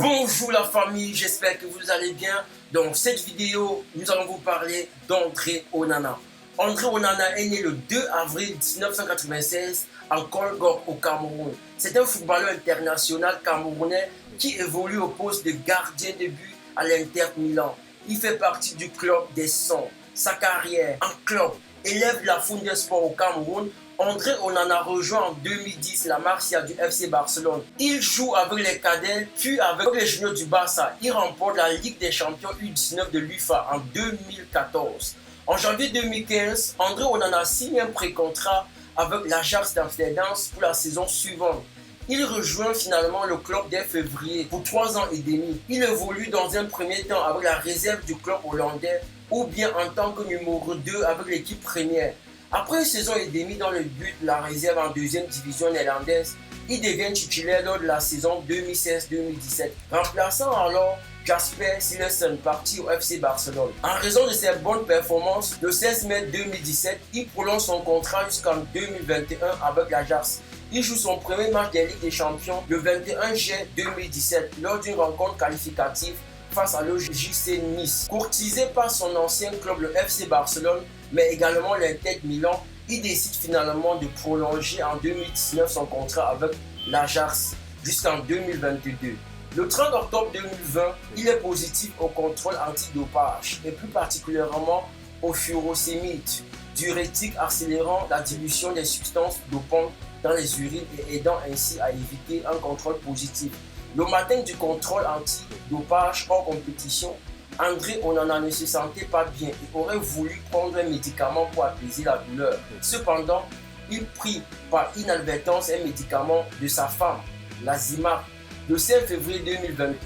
Bonjour la famille, j'espère que vous allez bien. Dans cette vidéo, nous allons vous parler d'André Onana. André Onana est né le 2 avril 1996 en Colgor au Cameroun. C'est un footballeur international camerounais qui évolue au poste de gardien de but à l'Inter Milan. Il fait partie du club des 100. Sa carrière en club élève la Foundier Sport au Cameroun. André Onana rejoint en 2010 la Masia du FC Barcelone. Il joue avec les cadets, puis avec les juniors du Barça. Il remporte la Ligue des champions U19 de l'UFA en 2014. En janvier 2015, André Onana signe un pré-contrat avec l'Ajax d'Amsterdam pour la saison suivante. Il rejoint finalement le club dès février pour 3 ans et demi. Il évolue dans un premier temps avec la réserve du club hollandais ou bien en tant que numéro 2 avec l'équipe première. Après une saison et demie dans le but de la réserve en deuxième division néerlandaise, il devient titulaire lors de la saison 2016-2017, remplaçant alors Jasper Cillessen parti au FC Barcelone. En raison de ses bonnes performances, le 16 mai 2017, il prolonge son contrat jusqu'en 2021 avec l'Ajax. Il joue son premier match des Ligues des Champions le 21 juin 2017 lors d'une rencontre qualificative face à l'OGC Nice. Courtisé par son ancien club, le FC Barcelone, mais également l'Inter Milan, il décide finalement de prolonger en 2019 son contrat avec l'Ajax jusqu'en 2022. Le 30 octobre 2020, il est positif au contrôle antidopage et plus particulièrement au furosémide, diurétique accélérant la dilution des substances dopantes dans les urines et aidant ainsi à éviter un contrôle positif. Le matin du contrôle antidopage hors compétition, André Onana ne se sentait pas bien et aurait voulu prendre un médicament pour apaiser la douleur. Cependant, il prit par inadvertance un médicament de sa femme, la Zimac. Le 5 février 2021,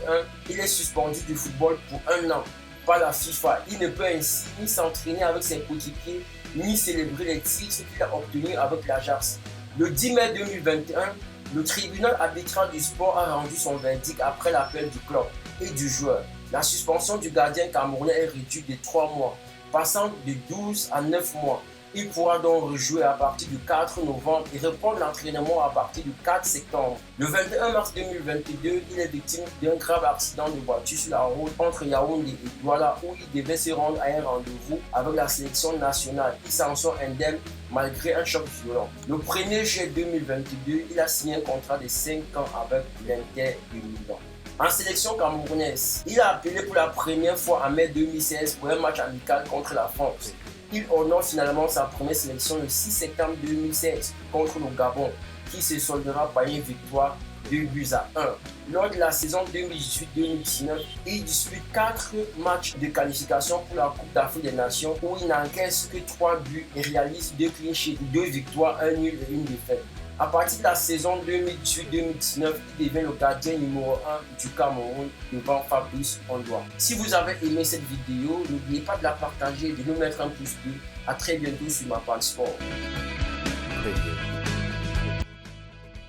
il est suspendu du football pour 1 an par la FIFA. Il ne peut ainsi ni s'entraîner avec ses coéquipiers, ni célébrer les titres qu'il a obtenus avec l'Ajax. Le 10 mai 2021, le tribunal arbitral du sport a rendu son verdict après l'appel du club et du joueur. La suspension du gardien camerounais est réduite de 3 mois, passant de 12 à 9 mois. Il pourra donc rejouer à partir du 4 novembre et reprendre l'entraînement à partir du 4 septembre. Le 21 mars 2022, il est victime d'un grave accident de voiture sur la route entre Yaoundé et Douala où il devait se rendre à un rendez-vous avec la sélection nationale. Il s'en sort indemne malgré un choc violent. Le 1er juillet 2022, il a signé un contrat de 5 ans avec l'Inter de Milan. En sélection camerounaise, il a appelé pour la première fois en mai 2016 pour un match amical contre la France. Il honore finalement sa première sélection le 6 septembre 2016 contre le Gabon, qui se soldera par une victoire 2-1. Lors de la saison 2018-2019, il dispute 4 matchs de qualification pour la Coupe d'Afrique des Nations où il n'encaisse que 3 buts et réalise 2 clean sheets, 2 victoires, 1 nul et 1 défaite. À partir de la saison 2018-2019, il devient le gardien numéro 1 du Cameroun devant Fabrice Ondoa. Si vous avez aimé cette vidéo, n'oubliez pas de la partager et de nous mettre un pouce bleu. A très bientôt sur ma page sport.